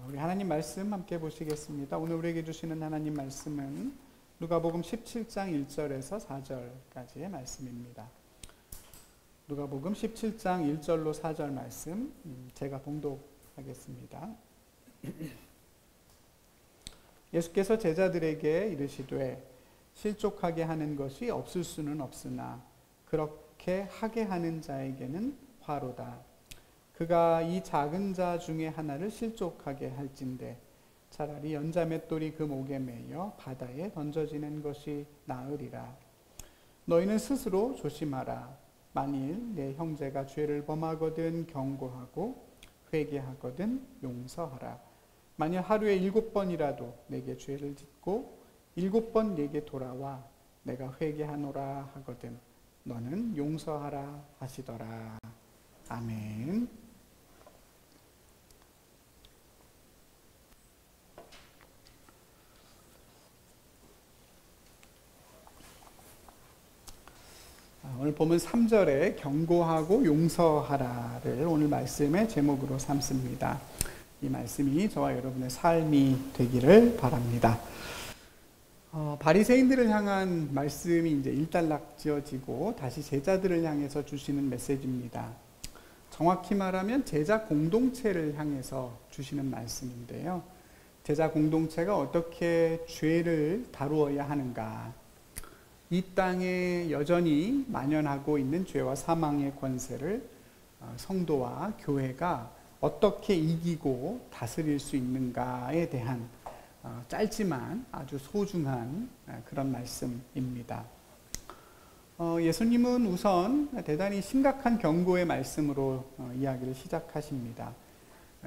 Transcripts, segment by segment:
우리 하나님 말씀 함께 보시겠습니다. 오늘 우리에게 주시는 하나님 말씀은 누가복음 17장 1절에서 4절까지의 말씀입니다. 누가복음 17장 1절로 4절 말씀 제가 봉독하겠습니다. 예수께서 제자들에게 이르시되 실족하게 하는 것이 없을 수는 없으나 그렇게 하게 하는 자에게는 화로다. 그가 이 작은 자 중에 하나를 실족하게 할진대 차라리 연자맷돌이 그 목에 매여 바다에 던져지는 것이 나으리라. 너희는 스스로 조심하라. 만일 내 형제가 죄를 범하거든 경고하고 회개하거든 용서하라. 만일 하루에 7번이라도 내게 죄를 짓고 7번 내게 돌아와 내가 회개하노라 하거든 너는 용서하라 하시더라. 아멘. 오늘 보면 3절에 경고하고 용서하라를 오늘 말씀의 제목으로 삼습니다. 이 말씀이 저와 여러분의 삶이 되기를 바랍니다. 바리새인들을 향한 말씀이 이제 일단락지어지고 다시 제자들을 향해서 주시는 메시지입니다. 정확히 말하면 제자 공동체를 향해서 주시는 말씀인데요. 제자 공동체가 어떻게 죄를 다루어야 하는가, 이 땅에 여전히 만연하고 있는 죄와 사망의 권세를 성도와 교회가 어떻게 이기고 다스릴 수 있는가에 대한 짧지만 아주 소중한 그런 말씀입니다. 예수님은 우선 대단히 심각한 경고의 말씀으로 이야기를 시작하십니다.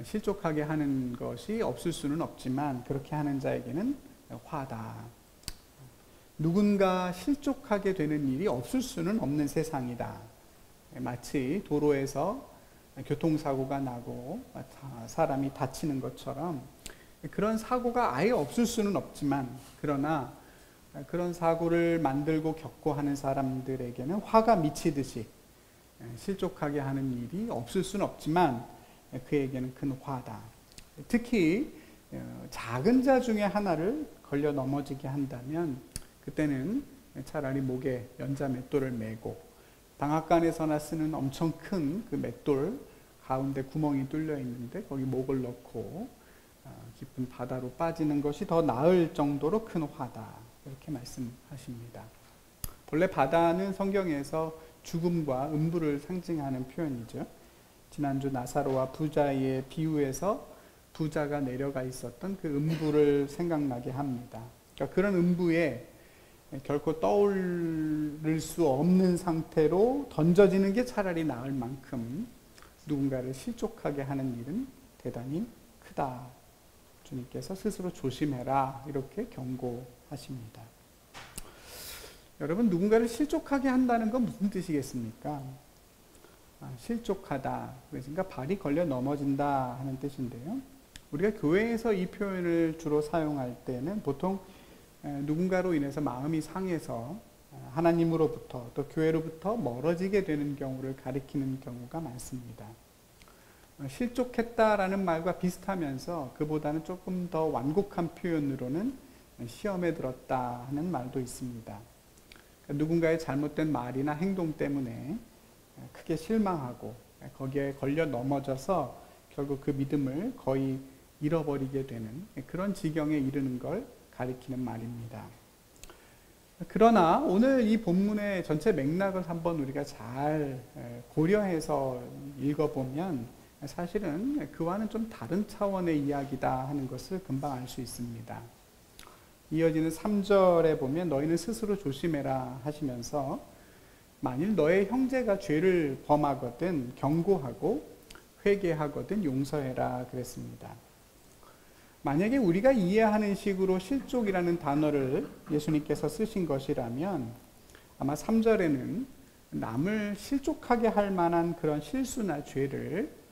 실족하게 하는 것이 없을 수는 없지만 그렇게 하는 자에게는 화다. 누군가 실족하게 되는 일이 없을 수는 없는 세상이다. 마치 도로에서 교통사고가 나고 사람이 다치는 것처럼 그런 사고가 아예 없을 수는 없지만, 그러나 그런 사고를 만들고 겪고 하는 사람들에게는 화가 미치듯이 실족하게 하는 일이 없을 수는 없지만 그에게는 큰 화다. 특히 작은 자 중에 하나를 걸려 넘어지게 한다면 그때는 차라리 목에 연자 맷돌을 메고 방앗간에서나 쓰는 엄청 큰 그 맷돌 가운데 구멍이 뚫려 있는데 거기 목을 넣고 깊은 바다로 빠지는 것이 더 나을 정도로 큰 화다, 이렇게 말씀하십니다. 본래 바다는 성경에서 죽음과 음부를 상징하는 표현이죠. 지난주 나사로와 부자의 비유에서 부자가 내려가 있었던 그 음부를 생각나게 합니다. 그러니까 그런 음부에 결코 떠오를 수 없는 상태로 던져지는 게 차라리 나을 만큼 누군가를 실족하게 하는 일은 대단히 크다. 주님께서 스스로 조심해라, 이렇게 경고하십니다. 여러분, 누군가를 실족하게 한다는 건 무슨 뜻이겠습니까? 실족하다, 그러니까 발이 걸려 넘어진다 하는 뜻인데요. 우리가 교회에서 이 표현을 주로 사용할 때는 보통 누군가로 인해서 마음이 상해서 하나님으로부터 또 교회로부터 멀어지게 되는 경우를 가리키는 경우가 많습니다. 실족했다라는 말과 비슷하면서 그보다는 조금 더 완곡한 표현으로는 시험에 들었다 하는 말도 있습니다. 누군가의 잘못된 말이나 행동 때문에 크게 실망하고 거기에 걸려 넘어져서 결국 그 믿음을 거의 잃어버리게 되는 그런 지경에 이르는 걸 가리키는 말입니다. 그러나 오늘 이 본문의 전체 맥락을 한번 우리가 잘 고려해서 읽어보면 사실은 그와는 좀 다른 차원의 이야기다 하는 것을 금방 알 수 있습니다. 이어지는 3절에 보면 너희는 스스로 조심해라 하시면서 만일 너의 형제가 죄를 범하거든 경고하고 회개하거든 용서해라 그랬습니다. 만약에 우리가 이해하는 식으로 실족이라는 단어를 예수님께서 쓰신 것이라면 아마 3절에는 남을 실족하게 할 만한 그런 실수나 죄를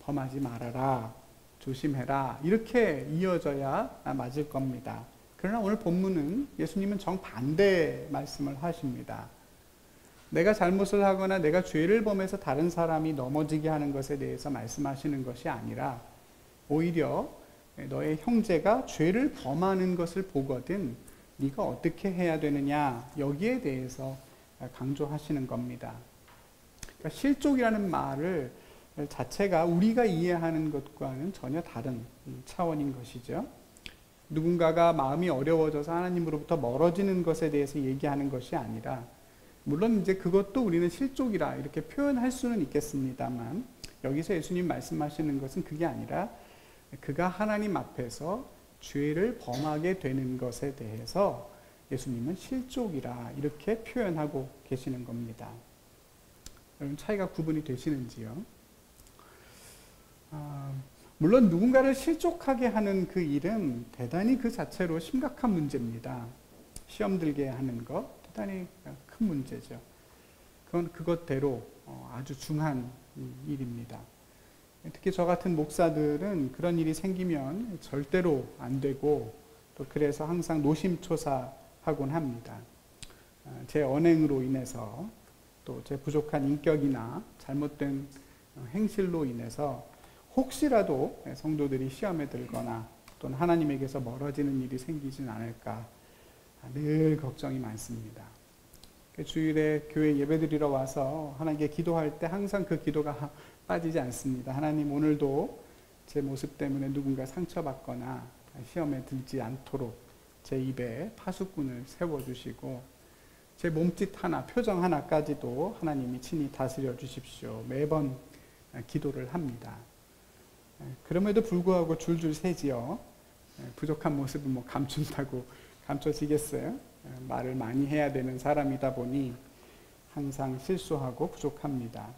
범하지 말아라, 조심해라, 이렇게 이어져야 맞을 겁니다. 그러나 오늘 본문은 예수님은 정반대 말씀을 하십니다. 내가 잘못을 하거나 내가 죄를 범해서 다른 사람이 넘어지게 하는 것에 대해서 말씀하시는 것이 아니라 오히려 너의 형제가 죄를 범하는 것을 보거든 네가 어떻게 해야 되느냐, 여기에 대해서 강조하시는 겁니다. 그러니까 실족이라는 말을 자체가 우리가 이해하는 것과는 전혀 다른 차원인 것이죠. 누군가가 마음이 어려워져서 하나님으로부터 멀어지는 것에 대해서 얘기하는 것이 아니라, 물론 이제 그것도 우리는 실족이라 이렇게 표현할 수는 있겠습니다만, 여기서 예수님 말씀하시는 것은 그게 아니라 그가 하나님 앞에서 죄를 범하게 되는 것에 대해서 예수님은 실족이라 이렇게 표현하고 계시는 겁니다. 여러분, 차이가 구분이 되시는지요? 물론 누군가를 실족하게 하는 그 일은 대단히 그 자체로 심각한 문제입니다. 시험 들게 하는 것 대단히 큰 문제죠. 그건 그것대로 아주 중한 일입니다. 특히 저 같은 목사들은 그런 일이 생기면 절대로 안 되고, 또 그래서 항상 노심초사하곤 합니다. 제 언행으로 인해서, 또 제 부족한 인격이나 잘못된 행실로 인해서 혹시라도 성도들이 시험에 들거나 또는 하나님에게서 멀어지는 일이 생기진 않을까 늘 걱정이 많습니다. 주일에 교회 예배드리러 와서 하나님께 기도할 때 항상 그 기도가 빠지지 않습니다. 하나님, 오늘도 제 모습 때문에 누군가 상처받거나 시험에 들지 않도록 제 입에 파수꾼을 세워주시고 제 몸짓 하나, 표정 하나까지도 하나님이 친히 다스려 주십시오. 매번 기도를 합니다. 그럼에도 불구하고 줄줄 새지요. 부족한 모습은 뭐 감춘다고 감춰지겠어요? 말을 많이 해야 되는 사람이다 보니 항상 실수하고 부족합니다.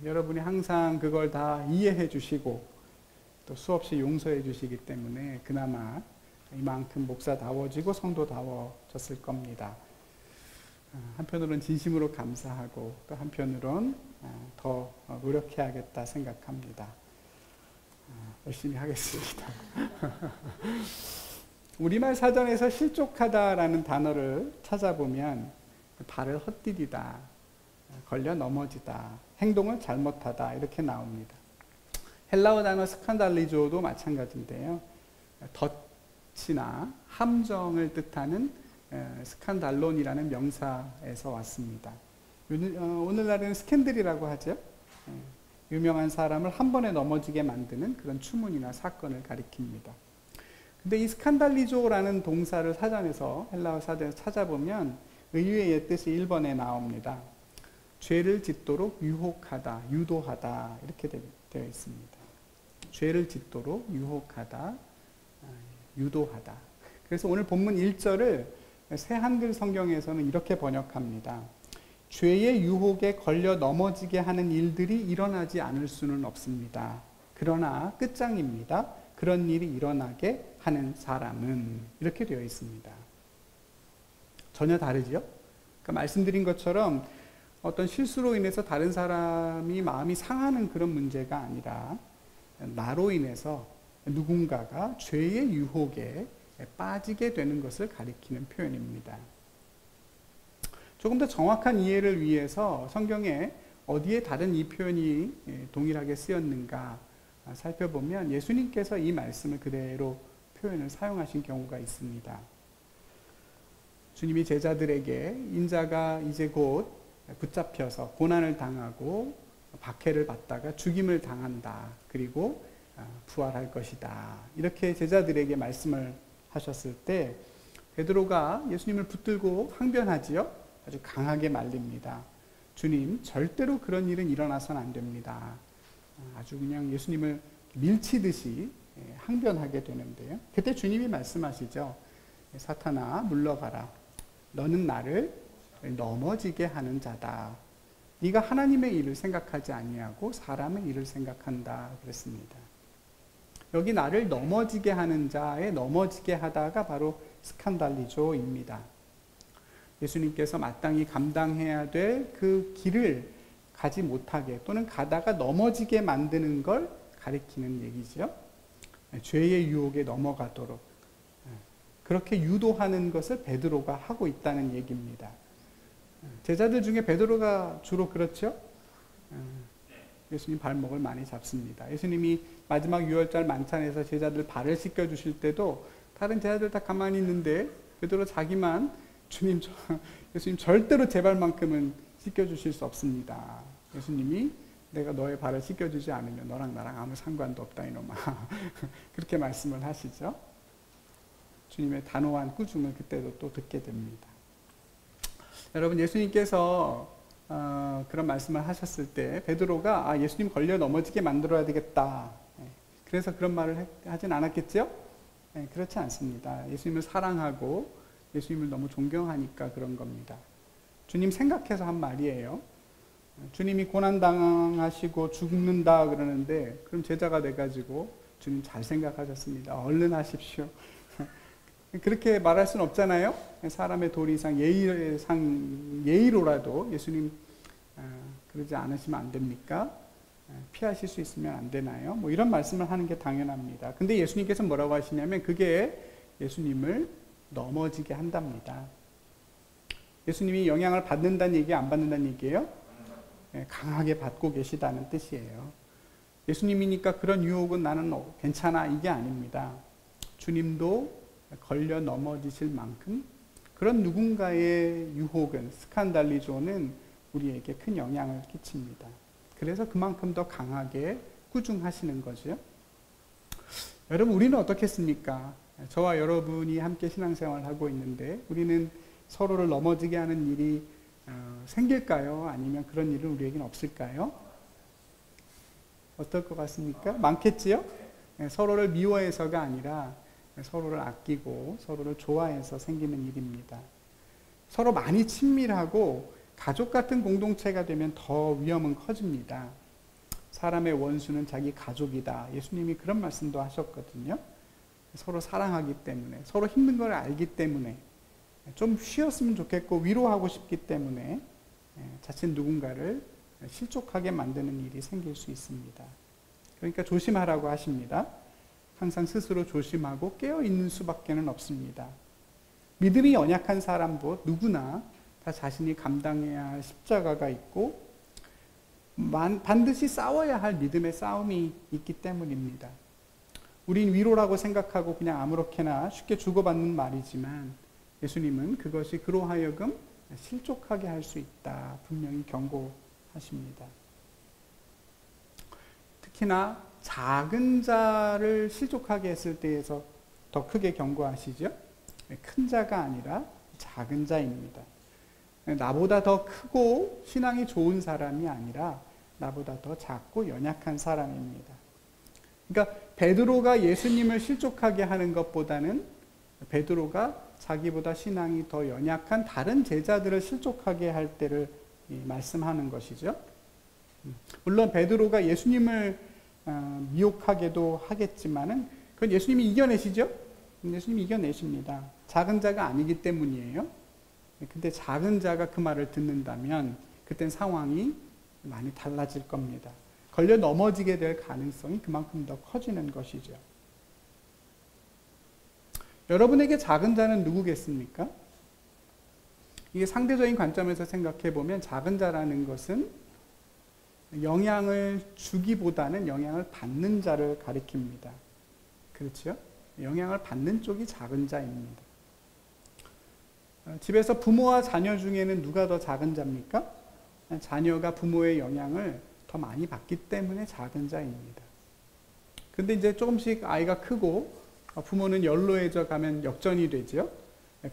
여러분이 항상 그걸 다 이해해 주시고 또 수없이 용서해 주시기 때문에 그나마 이만큼 목사다워지고 성도다워졌을 겁니다. 한편으로는 진심으로 감사하고 또 한편으로는 더 노력해야겠다 생각합니다. 열심히 하겠습니다. 우리말 사전에서 실족하다라는 단어를 찾아보면 발을 헛디디다, 걸려 넘어지다, 행동을 잘못하다 이렇게 나옵니다. 헬라어 단어 스칸달리조도 마찬가지인데요. 덫이나 함정을 뜻하는 스칸달론이라는 명사에서 왔습니다. 오늘날은 스캔들이라고 하죠. 유명한 사람을 한 번에 넘어지게 만드는 그런 추문이나 사건을 가리킵니다. 근데 이 스칸달리조라는 동사를 사전에서, 헬라어 사전에서 찾아보면 의외의 뜻이 1번에 나옵니다. 죄를 짓도록 유혹하다, 유도하다 이렇게 되어 있습니다. 죄를 짓도록 유혹하다, 유도하다. 그래서 오늘 본문 1절을 새 한글 성경에서는 이렇게 번역합니다. 죄의 유혹에 걸려 넘어지게 하는 일들이 일어나지 않을 수는 없습니다. 그러나 끝장입니다. 그런 일이 일어나게 하는 사람은, 이렇게 되어 있습니다. 전혀 다르죠? 그러니까 말씀드린 것처럼 어떤 실수로 인해서 다른 사람이 마음이 상하는 그런 문제가 아니라 나로 인해서 누군가가 죄의 유혹에 빠지게 되는 것을 가리키는 표현입니다. 조금 더 정확한 이해를 위해서 성경에 어디에 다른 이 표현이 동일하게 쓰였는가 살펴보면 예수님께서 이 말씀을 그대로 표현을 사용하신 경우가 있습니다. 주님이 제자들에게 인자가 이제 곧 붙잡혀서 고난을 당하고 박해를 받다가 죽임을 당한다. 그리고 부활할 것이다. 이렇게 제자들에게 말씀을 하셨을 때 베드로가 예수님을 붙들고 항변하지요. 아주 강하게 말립니다. 주님, 절대로 그런 일은 일어나서는 안 됩니다. 아주 그냥 예수님을 밀치듯이 항변하게 되는데요. 그때 주님이 말씀하시죠. 사탄아, 물러가라. 너는 나를 넘어지게 하는 자다. 네가 하나님의 일을 생각하지 아니하고 사람의 일을 생각한다 그랬습니다. 여기 나를 넘어지게 하는 자에 넘어지게 하다가 바로 스칸달리조입니다. 예수님께서 마땅히 감당해야 될 그 길을 가지 못하게 또는 가다가 넘어지게 만드는 걸 가리키는 얘기죠. 죄의 유혹에 넘어가도록 그렇게 유도하는 것을 베드로가 하고 있다는 얘기입니다. 제자들 중에 베드로가 주로 그렇죠. 예수님 발목을 많이 잡습니다. 예수님이 마지막 유월절 만찬에서 제자들 발을 씻겨주실 때도 다른 제자들 다 가만히 있는데 베드로 자기만 예수님 절대로 제 발만큼은 씻겨주실 수 없습니다. 예수님이 내가 너의 발을 씻겨주지 않으면 너랑 나랑 아무 상관도 없다 이놈아. 그렇게 말씀을 하시죠. 주님의 단호한 꾸중을 그때도 또 듣게 됩니다. 여러분, 예수님께서 그런 말씀을 하셨을 때 베드로가 예수님 걸려 넘어지게 만들어야 되겠다, 그래서 그런 말을 하진 않았겠죠? 그렇지 않습니다. 예수님을 사랑하고 예수님을 너무 존경하니까 그런 겁니다. 주님 생각해서 한 말이에요. 주님이 고난당하시고 죽는다 그러는데 그럼 제자가 돼가지고 주님 잘 생각하셨습니다, 얼른 하십시오. 그렇게 말할 수는 없잖아요. 사람의 도리상 예의로라도 예수님 그러지 않으시면 안 됩니까? 피하실 수 있으면 안 되나요? 뭐 이런 말씀을 하는 게 당연합니다. 근데 예수님께서 뭐라고 하시냐면 그게 예수님을 넘어지게 한답니다. 예수님이 영향을 받는다는 얘기, 안 받는다는 얘기예요? 강하게 받고 계시다는 뜻이에요. 예수님이니까 그런 유혹은 나는 괜찮아, 이게 아닙니다. 주님도 걸려 넘어지실 만큼 그런 누군가의 유혹은, 스칸달리조는 우리에게 큰 영향을 끼칩니다. 그래서 그만큼 더 강하게 꾸중하시는 거죠. 여러분, 우리는 어떻겠습니까? 저와 여러분이 함께 신앙생활을 하고 있는데 우리는 서로를 넘어지게 하는 일이 생길까요? 아니면 그런 일은 우리에게는 없을까요? 어떨 것 같습니까? 많겠지요? 서로를 미워해서가 아니라 서로를 아끼고 서로를 좋아해서 생기는 일입니다. 서로 많이 친밀하고 가족 같은 공동체가 되면 더 위험은 커집니다. 사람의 원수는 자기 가족이다. 예수님이 그런 말씀도 하셨거든요. 서로 사랑하기 때문에, 서로 힘든 걸 알기 때문에, 좀 쉬었으면 좋겠고 위로하고 싶기 때문에 자칫 누군가를 실족하게 만드는 일이 생길 수 있습니다. 그러니까 조심하라고 하십니다. 항상 스스로 조심하고 깨어있는 수밖에는 없습니다. 믿음이 연약한 사람도 누구나 다 자신이 감당해야 할 십자가가 있고 반드시 싸워야 할 믿음의 싸움이 있기 때문입니다. 우린 위로라고 생각하고 그냥 아무렇게나 쉽게 주고받는 말이지만 예수님은 그것이 그로 하여금 실족하게 할 수 있다, 분명히 경고하십니다. 특히나 작은 자를 실족하게 했을 때에서 더 크게 경고하시죠. 큰 자가 아니라 작은 자입니다. 나보다 더 크고 신앙이 좋은 사람이 아니라 나보다 더 작고 연약한 사람입니다. 그러니까 베드로가 예수님을 실족하게 하는 것보다는 베드로가 자기보다 신앙이 더 연약한 다른 제자들을 실족하게 할 때를 말씀하는 것이죠. 물론 베드로가 예수님을 미혹하게도 하겠지만은 그건 예수님이 이겨내시죠. 예수님이 이겨내십니다. 작은 자가 아니기 때문이에요. 근데 작은 자가 그 말을 듣는다면 그땐 상황이 많이 달라질 겁니다. 걸려 넘어지게 될 가능성이 그만큼 더 커지는 것이죠. 여러분에게 작은 자는 누구겠습니까? 이게 상대적인 관점에서 생각해 보면 작은 자라는 것은 영향을 주기보다는 영향을 받는 자를 가리킵니다. 그렇죠? 영향을 받는 쪽이 작은 자입니다. 집에서 부모와 자녀 중에는 누가 더 작은 자입니까? 자녀가 부모의 영향을 더 많이 받기 때문에 작은 자입니다. 근데 이제 조금씩 아이가 크고 부모는 연로해져 가면 역전이 되죠.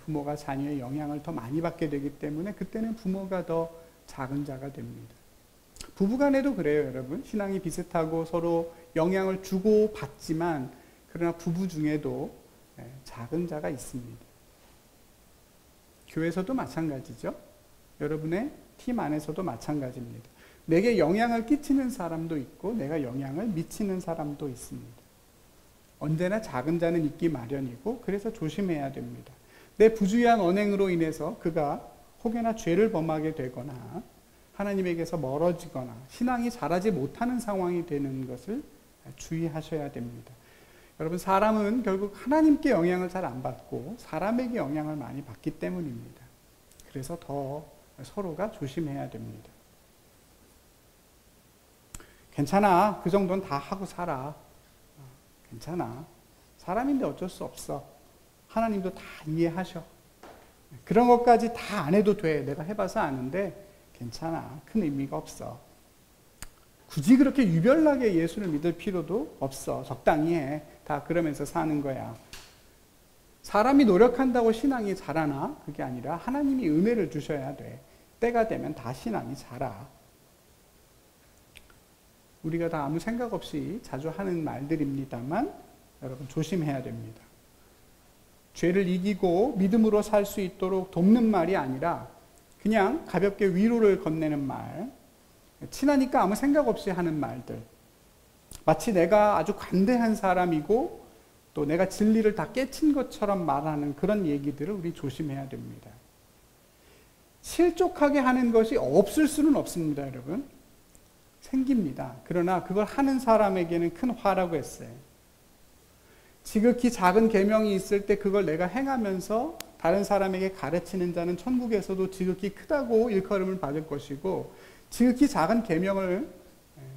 부모가 자녀의 영향을 더 많이 받게 되기 때문에 그때는 부모가 더 작은 자가 됩니다. 부부간에도 그래요, 여러분. 신앙이 비슷하고 서로 영향을 주고 받지만 그러나 부부 중에도 작은 자가 있습니다. 교회에서도 마찬가지죠. 여러분의 팀 안에서도 마찬가지입니다. 내게 영향을 끼치는 사람도 있고 내가 영향을 미치는 사람도 있습니다. 언제나 작은 자는 있기 마련이고 그래서 조심해야 됩니다. 내 부주의한 언행으로 인해서 그가 혹여나 죄를 범하게 되거나 하나님에게서 멀어지거나 신앙이 자라지 못하는 상황이 되는 것을 주의하셔야 됩니다. 여러분, 사람은 결국 하나님께 영향을 잘 안 받고 사람에게 영향을 많이 받기 때문입니다. 그래서 더 서로가 조심해야 됩니다. 괜찮아. 그 정도는 다 하고 살아. 괜찮아. 사람인데 어쩔 수 없어. 하나님도 다 이해하셔. 그런 것까지 다 안 해도 돼. 내가 해봐서 아는데 괜찮아. 큰 의미가 없어. 굳이 그렇게 유별나게 예수를 믿을 필요도 없어. 적당히 해. 다 그러면서 사는 거야. 사람이 노력한다고 신앙이 자라나? 그게 아니라 하나님이 은혜를 주셔야 돼. 때가 되면 다 신앙이 자라. 우리가 다 아무 생각 없이 자주 하는 말들입니다만 여러분 조심해야 됩니다. 죄를 이기고 믿음으로 살 수 있도록 돕는 말이 아니라 그냥 가볍게 위로를 건네는 말, 친하니까 아무 생각 없이 하는 말들, 마치 내가 아주 관대한 사람이고 또 내가 진리를 다 깨친 것처럼 말하는 그런 얘기들을 우리 조심해야 됩니다. 실족하게 하는 것이 없을 수는 없습니다, 여러분. 생깁니다. 그러나 그걸 하는 사람에게는 큰 화라고 했어요. 지극히 작은 계명이 있을 때 그걸 내가 행하면서 다른 사람에게 가르치는 자는 천국에서도 지극히 크다고 일컬음을 받을 것이고, 지극히 작은 계명을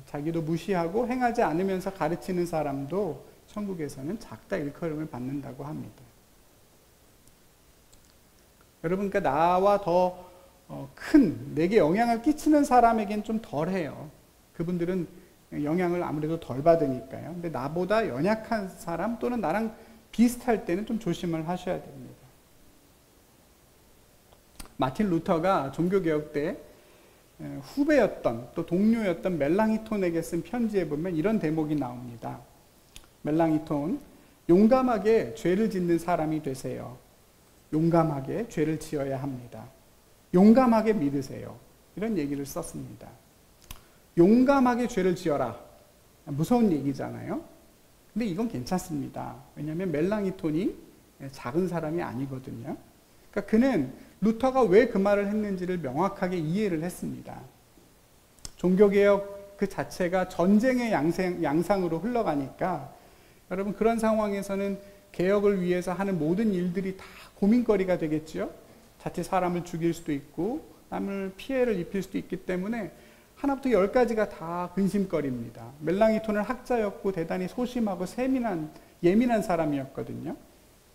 자기도 무시하고 행하지 않으면서 가르치는 사람도 천국에서는 작다 일컬음을 받는다고 합니다. 여러분, 그러니까 나와 더 큰, 내게 영향을 끼치는 사람에겐 좀 덜해요. 그분들은 영향을 아무래도 덜 받으니까요. 근데 나보다 연약한 사람 또는 나랑 비슷할 때는 좀 조심을 하셔야 됩니다. 마틴 루터가 종교개혁 때 후배였던 또 동료였던 멜랑이톤에게 쓴 편지에 보면 이런 대목이 나옵니다. 멜랑이톤, 용감하게 죄를 짓는 사람이 되세요. 용감하게 죄를 지어야 합니다. 용감하게 믿으세요. 이런 얘기를 썼습니다. 용감하게 죄를 지어라. 무서운 얘기잖아요. 근데 이건 괜찮습니다. 왜냐하면 멜랑이톤이 작은 사람이 아니거든요. 그러니까 그는 루터가 왜 그 말을 했는지를 명확하게 이해를 했습니다. 종교개혁 그 자체가 전쟁의 양상으로 흘러가니까 여러분, 그런 상황에서는 개혁을 위해서 하는 모든 일들이 다 고민거리가 되겠죠. 자칫 사람을 죽일 수도 있고 남을 피해를 입힐 수도 있기 때문에 하나부터 10까지가 다 근심거리입니다. 멜랑이톤은 학자였고 대단히 소심하고 예민한 사람이었거든요.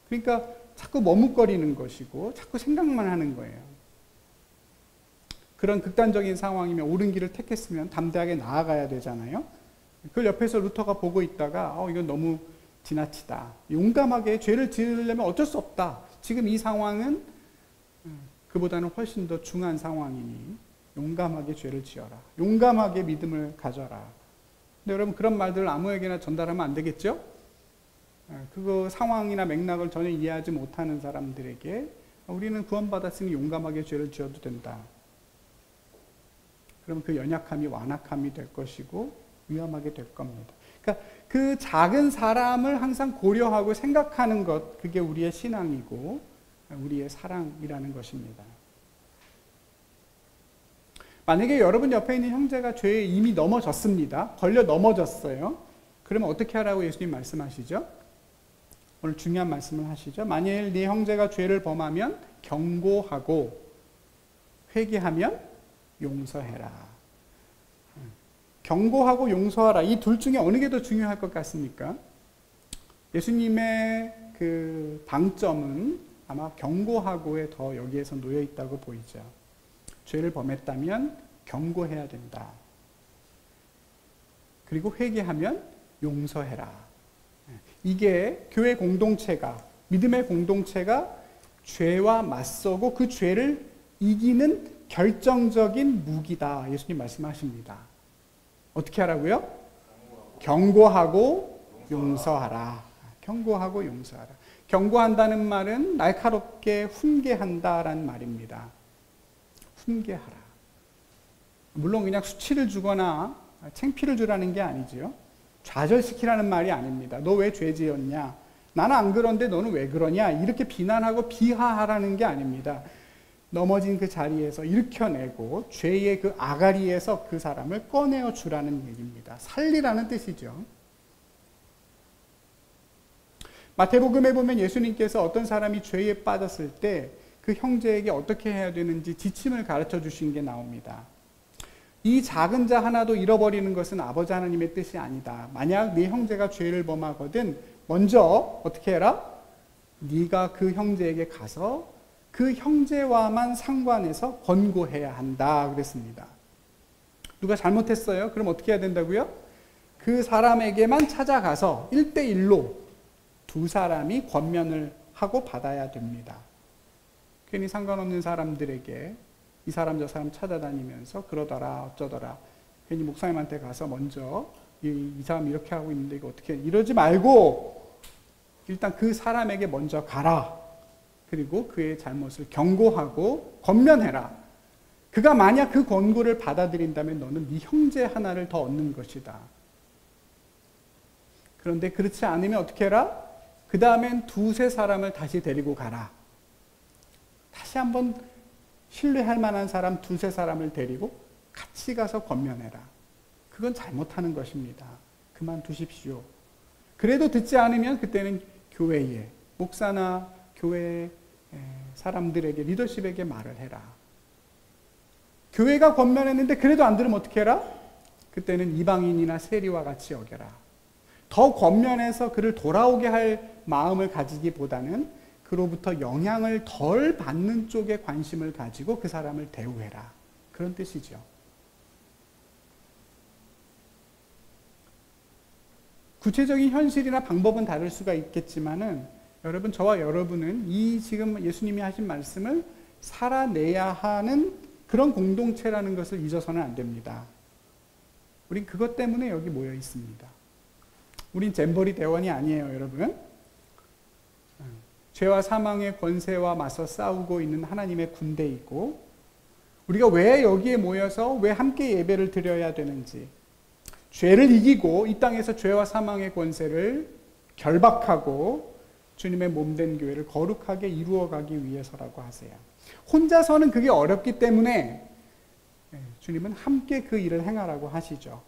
그러니까 자꾸 머뭇거리는 것이고 자꾸 생각만 하는 거예요. 그런 극단적인 상황이면 옳은 길을 택했으면 담대하게 나아가야 되잖아요. 그걸 옆에서 루터가 보고 있다가 이건 너무 지나치다. 용감하게 죄를 지으려면 어쩔 수 없다. 지금 이 상황은 그보다는 훨씬 더 중한 상황이니 용감하게 죄를 지어라. 용감하게 믿음을 가져라. 근데 여러분, 그런 말들을 아무에게나 전달하면 안 되겠죠? 그 상황이나 맥락을 전혀 이해하지 못하는 사람들에게 우리는 구원받았으니 용감하게 죄를 지어도 된다. 그러면 그 연약함이 완악함이 될 것이고 위험하게 될 겁니다. 그러니까 그 작은 사람을 항상 고려하고 생각하는 것, 그게 우리의 신앙이고 우리의 사랑이라는 것입니다. 만약에 여러분 옆에 있는 형제가 죄에 이미 넘어졌습니다. 걸려 넘어졌어요. 그러면 어떻게 하라고 예수님 말씀하시죠? 오늘 중요한 말씀을 하시죠. 만일 네 형제가 죄를 범하면 경고하고 회개하면 용서해라. 경고하고 용서하라. 이 둘 중에 어느 게 더 중요할 것 같습니까? 예수님의 그 방점은 아마 경고하고에 더 여기에서 놓여 있다고 보이죠. 죄를 범했다면 경고해야 된다. 그리고 회개하면 용서해라. 이게 교회 공동체가, 믿음의 공동체가 죄와 맞서고 그 죄를 이기는 결정적인 무기다. 예수님 말씀하십니다. 어떻게 하라고요? 경고하고 용서하라. 경고하고 용서하라. 경고한다는 말은 날카롭게 훈계한다라는 말입니다. 훈계하라. 물론 그냥 수치를 주거나 창피를 주라는 게 아니지요. 좌절시키라는 말이 아닙니다. 너 왜 죄 지었냐? 나는 안 그런데 너는 왜 그러냐? 이렇게 비난하고 비하하라는 게 아닙니다. 넘어진 그 자리에서 일으켜내고 죄의 그 아가리에서 그 사람을 꺼내어 주라는 얘기입니다. 살리라는 뜻이죠. 마태복음에 보면 예수님께서 어떤 사람이 죄에 빠졌을 때 그 형제에게 어떻게 해야 되는지 지침을 가르쳐 주신 게 나옵니다. 이 작은 자 하나도 잃어버리는 것은 아버지 하나님의 뜻이 아니다. 만약 네 형제가 죄를 범하거든 먼저 어떻게 해라? 네가 그 형제에게 가서 그 형제와만 상관해서 권고해야 한다 그랬습니다. 누가 잘못했어요? 그럼 어떻게 해야 된다고요? 그 사람에게만 찾아가서 1대1로 두 사람이 권면을 하고 받아야 됩니다. 괜히 상관없는 사람들에게 이 사람 저 사람 찾아다니면서 그러더라 어쩌더라 괜히 목사님한테 가서 먼저 이 사람 이렇게 하고 있는데 이거 어떻게 이러지 말고 일단 그 사람에게 먼저 가라. 그리고 그의 잘못을 경고하고 권면해라. 그가 만약 그 권고를 받아들인다면 너는 네 형제 하나를 더 얻는 것이다. 그런데 그렇지 않으면 어떻게 해라? 그 다음엔 두세 사람을 다시 데리고 가라. 다시 한번 신뢰할 만한 사람 두세 사람을 데리고 같이 가서 권면해라. 그건 잘못하는 것입니다. 그만두십시오. 그래도 듣지 않으면 그때는 교회에, 목사나 교회 사람들에게, 리더십에게 말을 해라. 교회가 권면했는데 그래도 안 들으면 어떻게 해라? 그때는 이방인이나 세리와 같이 여겨라. 더 권면해서 그를 돌아오게 할 마음을 가지기보다는 그로부터 영향을 덜 받는 쪽에 관심을 가지고 그 사람을 대우해라. 그런 뜻이죠. 구체적인 현실이나 방법은 다를 수가 있겠지만은 여러분, 저와 여러분은 이 지금 예수님이 하신 말씀을 살아내야 하는 그런 공동체라는 것을 잊어서는 안 됩니다. 우린 그것 때문에 여기 모여 있습니다. 우린 잼버리 대원이 아니에요, 여러분. 죄와 사망의 권세와 맞서 싸우고 있는 하나님의 군대이고, 우리가 왜 여기에 모여서 왜 함께 예배를 드려야 되는지, 죄를 이기고 이 땅에서 죄와 사망의 권세를 결박하고 주님의 몸된 교회를 거룩하게 이루어가기 위해서라고 하세요. 혼자서는 그게 어렵기 때문에 주님은 함께 그 일을 행하라고 하시죠.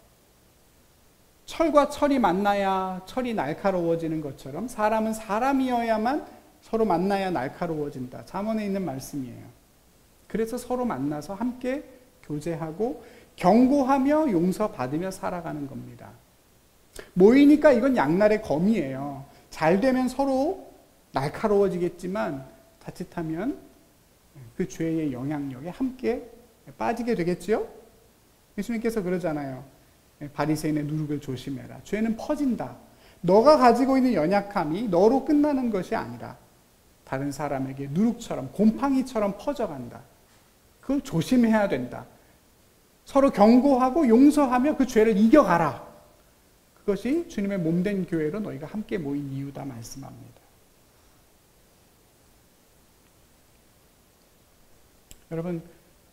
철과 철이 만나야 철이 날카로워지는 것처럼 사람은 사람이어야만 서로 만나야 날카로워진다. 잠언에 있는 말씀이에요. 그래서 서로 만나서 함께 교제하고 경고하며 용서받으며 살아가는 겁니다. 모이니까 이건 양날의 검이에요. 잘 되면 서로 날카로워지겠지만 자칫하면 그 죄의 영향력에 함께 빠지게 되겠지요? 예수님께서 그러잖아요. 바리새인의 누룩을 조심해라. 죄는 퍼진다. 너가 가지고 있는 연약함이 너로 끝나는 것이 아니라 다른 사람에게 누룩처럼 곰팡이처럼 퍼져간다. 그걸 조심해야 된다. 서로 경고하고 용서하며 그 죄를 이겨가라. 그것이 주님의 몸된 교회로 너희가 함께 모인 이유다 말씀합니다. 여러분,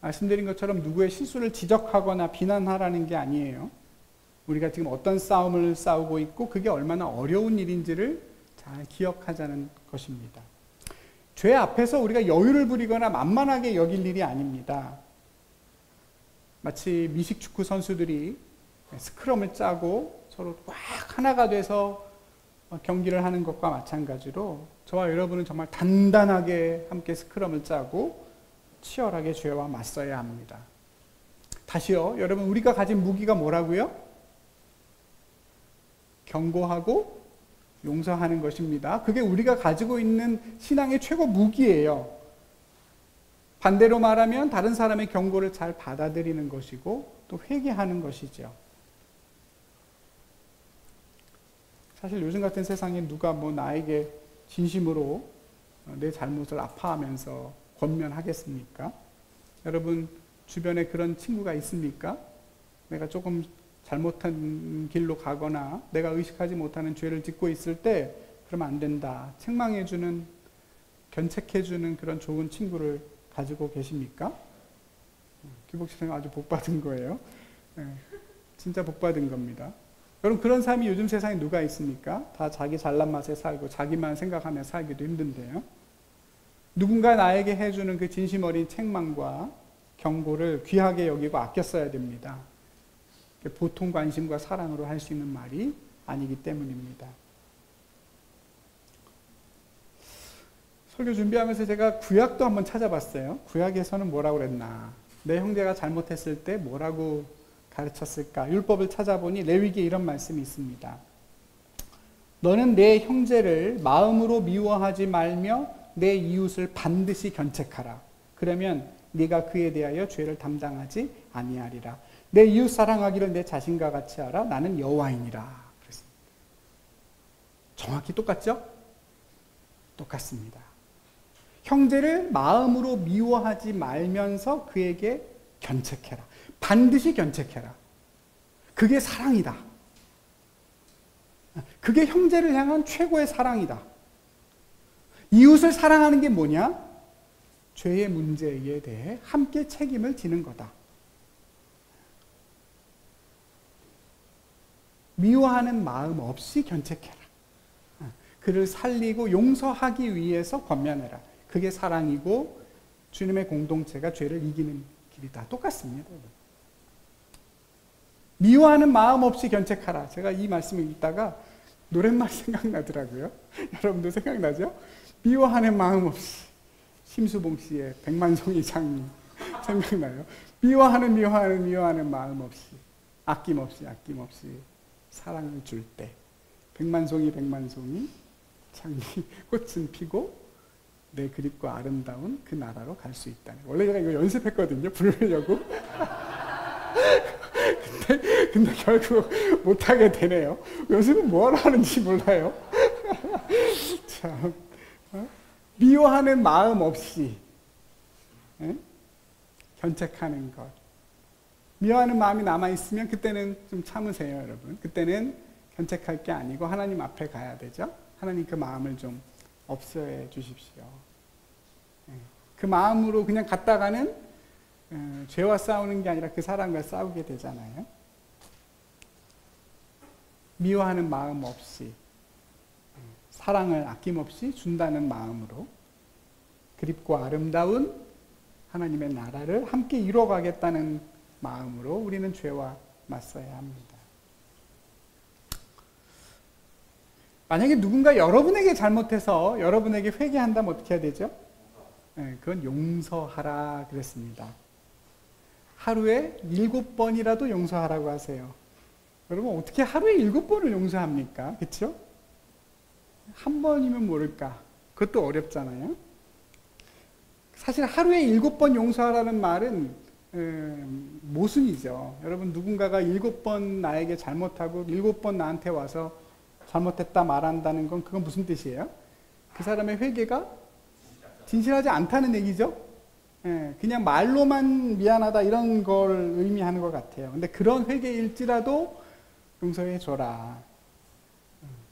말씀드린 것처럼 누구의 실수를 지적하거나 비난하라는 게 아니에요. 우리가 지금 어떤 싸움을 싸우고 있고 그게 얼마나 어려운 일인지를 잘 기억하자는 것입니다. 죄 앞에서 우리가 여유를 부리거나 만만하게 여길 일이 아닙니다. 마치 미식축구 선수들이 스크럼을 짜고 서로 꽉 하나가 돼서 경기를 하는 것과 마찬가지로 저와 여러분은 정말 단단하게 함께 스크럼을 짜고 치열하게 죄와 맞서야 합니다. 다시요, 여러분, 우리가 가진 무기가 뭐라고요? 경고하고 용서하는 것입니다. 그게 우리가 가지고 있는 신앙의 최고 무기예요. 반대로 말하면 다른 사람의 경고를 잘 받아들이는 것이고 또 회개하는 것이죠. 사실 요즘 같은 세상에 누가 나에게 진심으로 내 잘못을 아파하면서 권면하겠습니까? 여러분 주변에 그런 친구가 있습니까? 내가 조금 잘못한 길로 가거나 내가 의식하지 못하는 죄를 짓고 있을 때 그러면 안 된다. 책망해주는, 견책해주는 그런 좋은 친구를 가지고 계십니까? 기복씨는 아주 복받은 거예요. 진짜 복받은 겁니다. 여러분 그런 사람이 요즘 세상에 누가 있습니까? 다 자기 잘난 맛에 살고 자기만 생각하며 살기도 힘든데요. 누군가 나에게 해주는 그 진심 어린 책망과 경고를 귀하게 여기고 아껴 써야 됩니다. 보통 관심과 사랑으로 할 수 있는 말이 아니기 때문입니다. 설교 준비하면서 제가 구약도 한번 찾아봤어요. 구약에서는 뭐라고 그랬나. 내 형제가 잘못했을 때 뭐라고 가르쳤을까? 율법을 찾아보니 레위기에 이런 말씀이 있습니다. 너는 내 형제를 마음으로 미워하지 말며 내 이웃을 반드시 견책하라. 그러면 네가 그에 대하여 죄를 담당하지 아니하리라. 내 이웃 사랑하기를 내 자신과 같이 하라. 나는 여호와이니라. 그랬습니다. 정확히 똑같죠? 똑같습니다. 형제를 마음으로 미워하지 말면서 그에게 견책해라. 반드시 견책해라. 그게 사랑이다. 그게 형제를 향한 최고의 사랑이다. 이웃을 사랑하는 게 뭐냐? 죄의 문제에 대해 함께 책임을 지는 거다. 미워하는 마음 없이 견책해라. 그를 살리고 용서하기 위해서 권면해라. 그게 사랑이고 주님의 공동체가 죄를 이기는 길이다. 똑같습니다. 미워하는 마음 없이 견책하라. 제가 이 말씀을 읽다가 노랫말 생각나더라고요. 여러분도 생각나죠? 미워하는 마음 없이. 심수봉 씨의 백만송이 장미 생각나요? 미워하는 마음 없이, 아낌없이 사랑을 줄 때 백만송이 장미 꽃은 피고 내 그립고 아름다운 그 나라로 갈 수 있다네. 원래 제가 이거 연습했거든요. 부르려고. 근데 결국 못하게 되네요. 연습은 뭐하러 하는지 몰라요. 참, 미워하는 마음 없이 견책하는 것. 미워하는 마음이 남아있으면 그때는 좀 참으세요, 여러분. 그때는 견책할 게 아니고 하나님 앞에 가야 되죠. 하나님 그 마음을 좀 없애 주십시오. 그 마음으로 그냥 갔다가는 죄와 싸우는 게 아니라 그 사람과 싸우게 되잖아요. 미워하는 마음 없이 사랑을 아낌없이 준다는 마음으로 그립고 아름다운 하나님의 나라를 함께 이뤄가겠다는 마음으로 우리는 죄와 맞서야 합니다. 만약에 누군가 여러분에게 잘못해서 여러분에게 회개한다면 어떻게 해야 되죠? 그건 용서하라 그랬습니다. 하루에 7번이라도 용서하라고 하세요. 여러분 어떻게 하루에 7번을 용서합니까? 그렇죠? 한 번이면 모를까? 그것도 어렵잖아요. 사실 하루에 7번 용서하라는 말은 모순이죠. 여러분 누군가가 7번 나에게 잘못하고 7번 나한테 와서 잘못했다 말한다는 건 그건 무슨 뜻이에요? 그 사람의 회개가 진실하지 않다는 얘기죠. 그냥 말로만 미안하다 이런 걸 의미하는 것 같아요. 근데 그런 회개일지라도 용서해 줘라.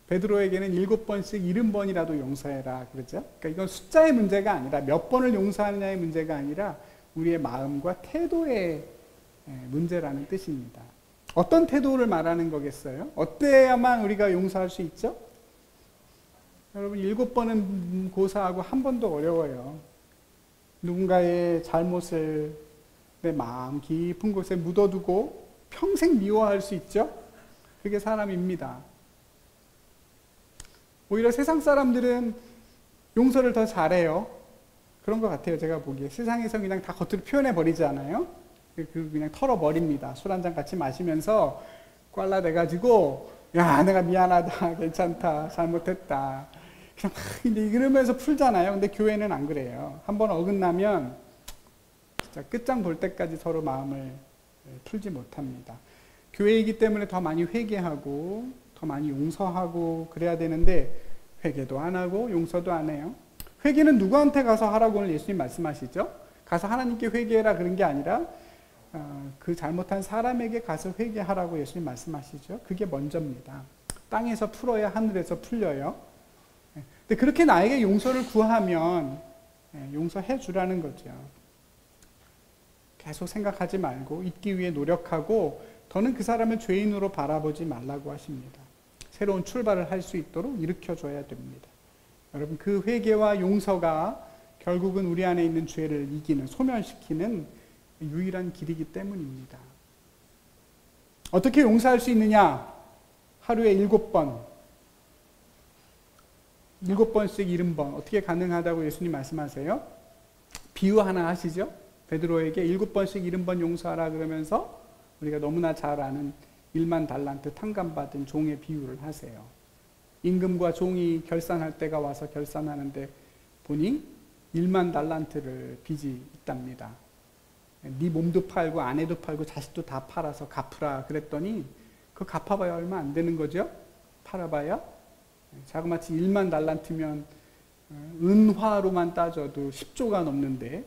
베드로에게는 7번씩 70번이라도 용서해라 그러죠. 그러니까 이건 숫자의 문제가 아니라 몇 번을 용서하느냐의 문제가 아니라 우리의 마음과 태도의 문제라는 뜻입니다. 어떤 태도를 말하는 거겠어요? 어때야만 우리가 용서할 수 있죠? 여러분 7번은 고사하고 한 번도 어려워요. 누군가의 잘못을 내 마음 깊은 곳에 묻어두고 평생 미워할 수 있죠? 그게 사람입니다. 오히려 세상 사람들은 용서를 더 잘해요. 그런 것 같아요. 제가 보기에. 세상에서 그냥 다 겉으로 표현해 버리지 않아요? 그냥 털어버립니다. 술 한잔 같이 마시면서 꽐라대가지고 야 내가 미안하다 괜찮다 잘못했다 그냥 막 이러면서 풀잖아요. 근데 교회는 안 그래요. 한번 어긋나면 진짜 끝장 볼 때까지 서로 마음을 풀지 못합니다. 교회이기 때문에 더 많이 회개하고 더 많이 용서하고 그래야 되는데 회개도 안 하고 용서도 안 해요. 회개는 누구한테 가서 하라고 오늘 예수님 말씀하시죠? 가서 하나님께 회개해라 그런 게 아니라 그 잘못한 사람에게 가서 회개하라고 예수님 말씀하시죠. 그게 먼저입니다. 땅에서 풀어야 하늘에서 풀려요. 근데 그렇게 나에게 용서를 구하면 용서해 주라는 거죠. 계속 생각하지 말고 잊기 위해 노력하고 더는 그 사람을 죄인으로 바라보지 말라고 하십니다. 새로운 출발을 할 수 있도록 일으켜줘야 됩니다. 여러분 그 회개와 용서가 결국은 우리 안에 있는 죄를 이기는 소멸시키는 유일한 길이기 때문입니다. 어떻게 용서할 수 있느냐? 하루에 7번 7번씩 70번 어떻게 가능하다고 예수님 말씀하세요? 비유 하나 하시죠? 베드로에게 7번씩 70번 용서하라 그러면서 우리가 너무나 잘 아는 1만 달란트 탕감받은 종의 비유를 하세요. 임금과 종이 결산할 때가 와서 결산하는데 보니 1만 달란트를 빚이 있답니다. 네 몸도 팔고 아내도 팔고 자식도 다 팔아서 갚으라 그랬더니 그거 갚아봐야 얼마 안 되는 거죠? 팔아봐야? 자그마치 1만 달란트면 은화로만 따져도 10조가 넘는데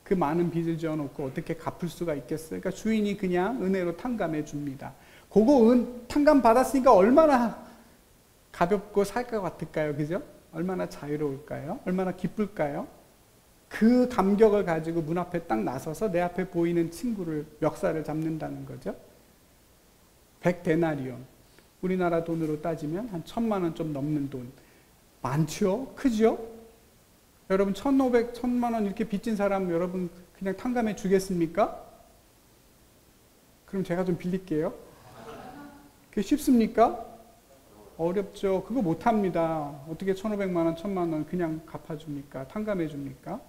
그 많은 빚을 지어놓고 어떻게 갚을 수가 있겠어요? 그러니까 주인이 그냥 은혜로 탕감해 줍니다. 그거 탕감 받았으니까 얼마나 가볍고 살 것 같을까요? 그죠? 얼마나 자유로울까요? 얼마나 기쁠까요? 그 감격을 가지고 문 앞에 딱 나서서 내 앞에 보이는 친구를 멱살을 잡는다는 거죠. 100데나리온. 우리나라 돈으로 따지면 한 1,000만 원 좀 넘는 돈. 많죠? 크죠? 여러분 1,500, 1,000만 원 이렇게 빚진 사람 여러분 그냥 탕감해 주겠습니까? 그럼 제가 좀 빌릴게요. 그게 쉽습니까? 어렵죠. 그거 못합니다. 어떻게 1,500만 원, 1,000만 원 그냥 갚아줍니까? 탕감해 줍니까?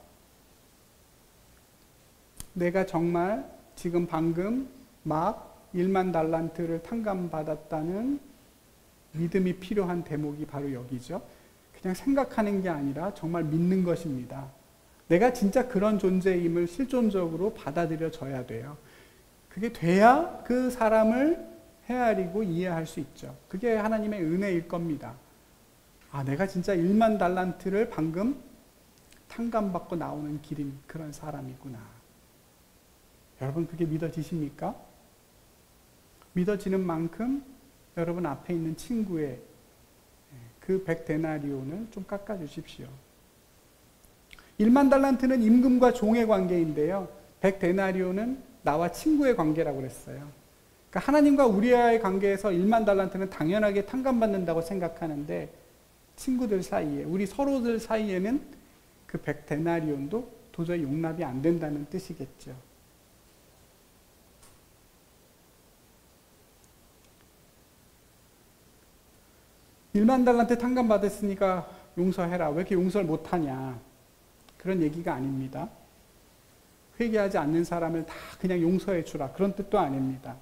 내가 정말 지금 방금 막 1만 달란트를 탕감받았다는 믿음이 필요한 대목이 바로 여기죠. 그냥 생각하는 게 아니라 정말 믿는 것입니다. 내가 진짜 그런 존재임을 실존적으로 받아들여져야 돼요. 그게 돼야 그 사람을 헤아리고 이해할 수 있죠. 그게 하나님의 은혜일 겁니다. 아, 내가 진짜 1만 달란트를 방금 탕감받고 나오는 길인 그런 사람이구나. 여러분 그게 믿어지십니까? 믿어지는 만큼 여러분 앞에 있는 친구의 그 100데나리온을 좀 깎아주십시오. 1만 달란트는 임금과 종의 관계인데요. 100데나리온은 나와 친구의 관계라고 그랬어요. 그러니까 하나님과 우리와의 관계에서 1만 달란트는 당연하게 탕감받는다고 생각하는데 친구들 사이에, 우리 서로들 사이에는 그 100데나리온도 도저히 용납이 안 된다는 뜻이겠죠. 일만 달란트 탕감받았으니까 용서해라. 왜 이렇게 용서를 못하냐. 그런 얘기가 아닙니다. 회개하지 않는 사람을 다 그냥 용서해 주라. 그런 뜻도 아닙니다.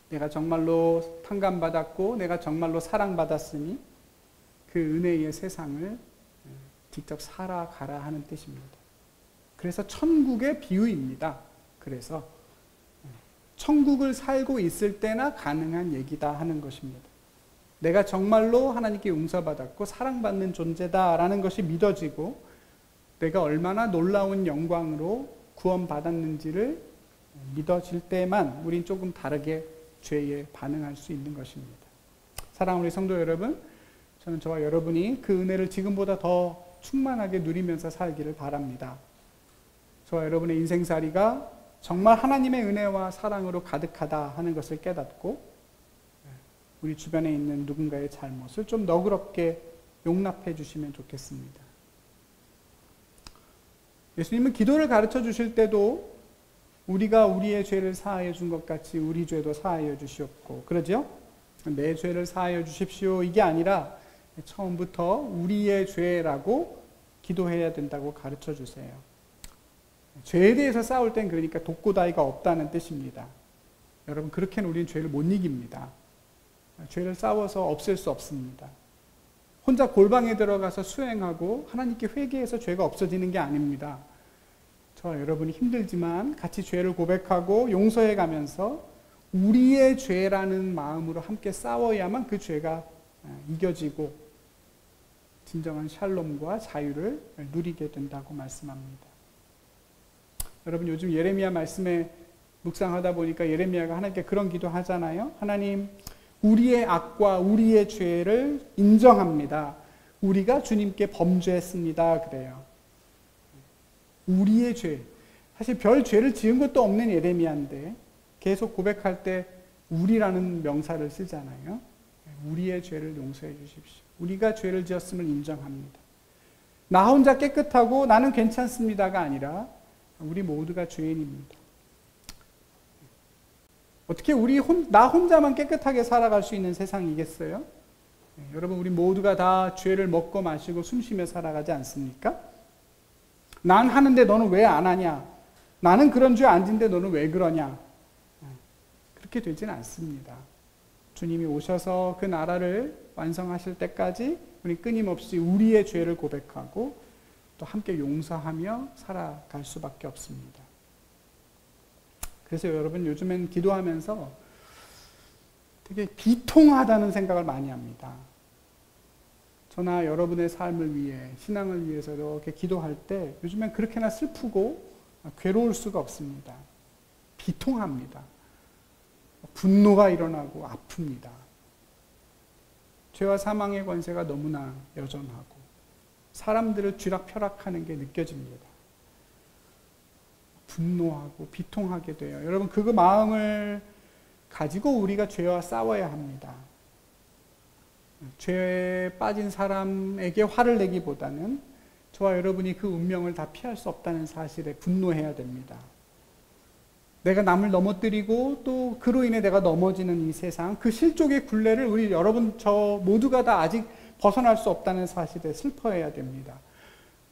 내가 정말로 탕감받았고 내가 정말로 사랑받았으니 그 은혜의 세상을 직접 살아가라 하는 뜻입니다. 그래서 천국의 비유입니다. 그래서 천국을 살고 있을 때나 가능한 얘기다 하는 것입니다. 내가 정말로 하나님께 용서받았고 사랑받는 존재다라는 것이 믿어지고 내가 얼마나 놀라운 영광으로 구원받았는지를 믿어질 때만 우린 조금 다르게 죄에 반응할 수 있는 것입니다. 사랑하는 우리 성도 여러분, 저는 저와 여러분이 그 은혜를 지금보다 더 충만하게 누리면서 살기를 바랍니다. 저와 여러분의 인생살이가 정말 하나님의 은혜와 사랑으로 가득하다 하는 것을 깨닫고 우리 주변에 있는 누군가의 잘못을 좀 너그럽게 용납해 주시면 좋겠습니다. 예수님은 기도를 가르쳐 주실 때도 우리가 우리의 죄를 사하여 준 것 같이 우리 죄도 사하여 주시옵고 그러죠? 내 죄를 사하여 주십시오 이게 아니라 처음부터 우리의 죄라고 기도해야 된다고 가르쳐 주세요. 죄에 대해서 싸울 땐 그러니까 독고다이가 없다는 뜻입니다. 여러분 그렇게는 우리는 죄를 못 이깁니다. 죄를 싸워서 없앨 수 없습니다. 혼자 골방에 들어가서 수행하고 하나님께 회개해서 죄가 없어지는 게 아닙니다. 저와 여러분이 힘들지만 같이 죄를 고백하고 용서해 가면서 우리의 죄라는 마음으로 함께 싸워야만 그 죄가 이겨지고 진정한 샬롬과 자유를 누리게 된다고 말씀합니다. 여러분 요즘 예레미야 말씀에 묵상하다 보니까 예레미야가 하나님께 그런 기도 하잖아요. 하나님 우리의 악과 우리의 죄를 인정합니다. 우리가 주님께 범죄했습니다. 그래요. 우리의 죄. 사실 별 죄를 지은 것도 없는 예레미야인데 계속 고백할 때 우리라는 명사를 쓰잖아요. 우리의 죄를 용서해 주십시오. 우리가 죄를 지었음을 인정합니다. 나 혼자 깨끗하고 나는 괜찮습니다가 아니라 우리 모두가 죄인입니다. 어떻게 나 혼자만 깨끗하게 살아갈 수 있는 세상이겠어요? 여러분 우리 모두가 다 죄를 먹고 마시고 숨쉬며 살아가지 않습니까? 난 하는데 너는 왜 안 하냐? 나는 그런 죄 안 짓는데 너는 왜 그러냐? 그렇게 되지는 않습니다. 주님이 오셔서 그 나라를 완성하실 때까지 우리 끊임없이 우리의 죄를 고백하고 또 함께 용서하며 살아갈 수밖에 없습니다. 그래서 여러분 요즘엔 기도하면서 되게 비통하다는 생각을 많이 합니다. 저나 여러분의 삶을 위해, 신앙을 위해서 이렇게 기도할 때 요즘엔 그렇게나 슬프고 괴로울 수가 없습니다. 비통합니다. 분노가 일어나고 아픕니다. 죄와 사망의 권세가 너무나 여전하고 사람들을 쥐락펴락하는 게 느껴집니다. 분노하고 비통하게 돼요. 여러분 그 마음을 가지고 우리가 죄와 싸워야 합니다. 죄에 빠진 사람에게 화를 내기보다는 저와 여러분이 그 운명을 다 피할 수 없다는 사실에 분노해야 됩니다. 내가 남을 넘어뜨리고 또 그로 인해 내가 넘어지는 이 세상, 그 실족의 굴레를 우리 여러분 저 모두가 다 아직 벗어날 수 없다는 사실에 슬퍼해야 됩니다.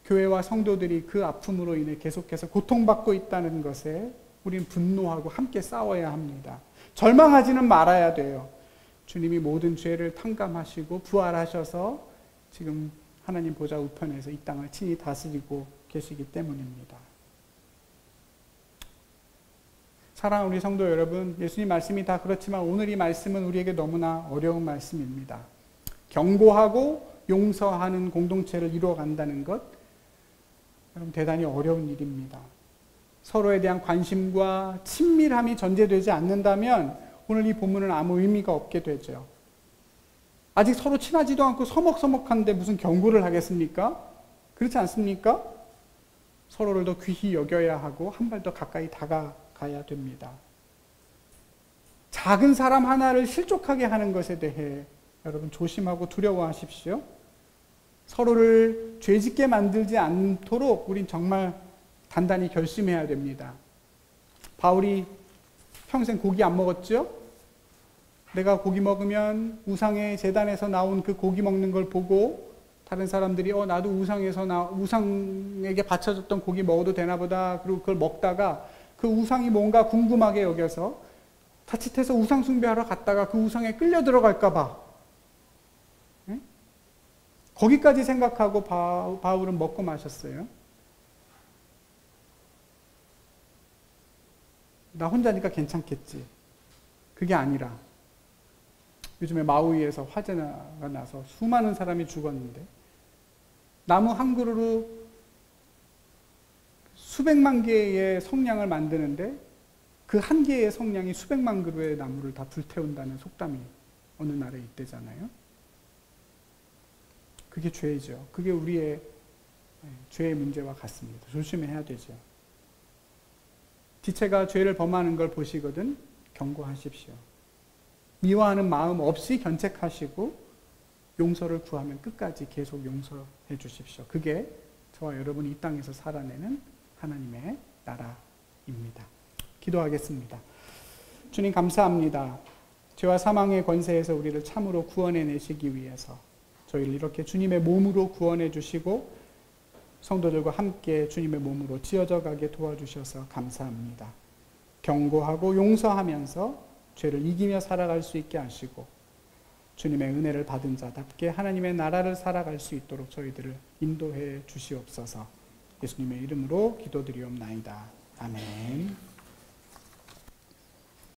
교회와 성도들이 그 아픔으로 인해 계속해서 고통받고 있다는 것에 우린 분노하고 함께 싸워야 합니다. 절망하지는 말아야 돼요. 주님이 모든 죄를 탕감하시고 부활하셔서 지금 하나님 보좌 우편에서 이 땅을 친히 다스리고 계시기 때문입니다. 사랑하는 우리 성도 여러분, 예수님 말씀이 다 그렇지만 오늘 이 말씀은 우리에게 너무나 어려운 말씀입니다. 경고하고 용서하는 공동체를 이루어간다는 것, 여러분 대단히 어려운 일입니다. 서로에 대한 관심과 친밀함이 전제되지 않는다면 오늘 이 본문은 아무 의미가 없게 되죠. 아직 서로 친하지도 않고 서먹서먹한데 무슨 경고를 하겠습니까? 그렇지 않습니까? 서로를 더 귀히 여겨야 하고 한 발 더 가까이 다가가야 됩니다. 작은 사람 하나를 실족하게 하는 것에 대해 여러분 조심하고 두려워하십시오. 서로를 죄짓게 만들지 않도록 우린 정말 단단히 결심해야 됩니다. 바울이 평생 고기 안 먹었죠? 내가 고기 먹으면 우상의 제단에서 나온 그 고기 먹는 걸 보고 다른 사람들이 나도 우상에게 바쳐졌던 고기 먹어도 되나 보다. 그리고 그걸 먹다가 그 우상이 뭔가 궁금하게 여겨서 자칫해서 우상 숭배하러 갔다가 그 우상에 끌려 들어갈까 봐. 네? 거기까지 생각하고 바울은 먹고 마셨어요. 나 혼자니까 괜찮겠지. 그게 아니라 요즘에 마우이에서 화재가 나서 수많은 사람이 죽었는데 나무 한 그루로 수백만 개의 성냥을 만드는데 그 한 개의 성냥이 수백만 그루의 나무를 다 불태운다는 속담이 어느 나라에 있대잖아요. 그게 죄죠. 그게 우리의 죄의 문제와 같습니다. 조심해야 되죠. 지체가 죄를 범하는 걸 보시거든 경고하십시오. 미워하는 마음 없이 견책하시고 용서를 구하면 끝까지 계속 용서해 주십시오. 그게 저와 여러분이 이 땅에서 살아내는 하나님의 나라입니다. 기도하겠습니다. 주님 감사합니다. 죄와 사망의 권세에서 우리를 참으로 구원해 내시기 위해서 저희를 이렇게 주님의 몸으로 구원해 주시고 성도들과 함께 주님의 몸으로 지어져 가게 도와주셔서 감사합니다. 경고하고 용서하면서 죄를 이기며 살아갈 수 있게 하시고 주님의 은혜를 받은 자답게 하나님의 나라를 살아갈 수 있도록 저희들을 인도해 주시옵소서. 예수님의 이름으로 기도드리옵나이다. 아멘.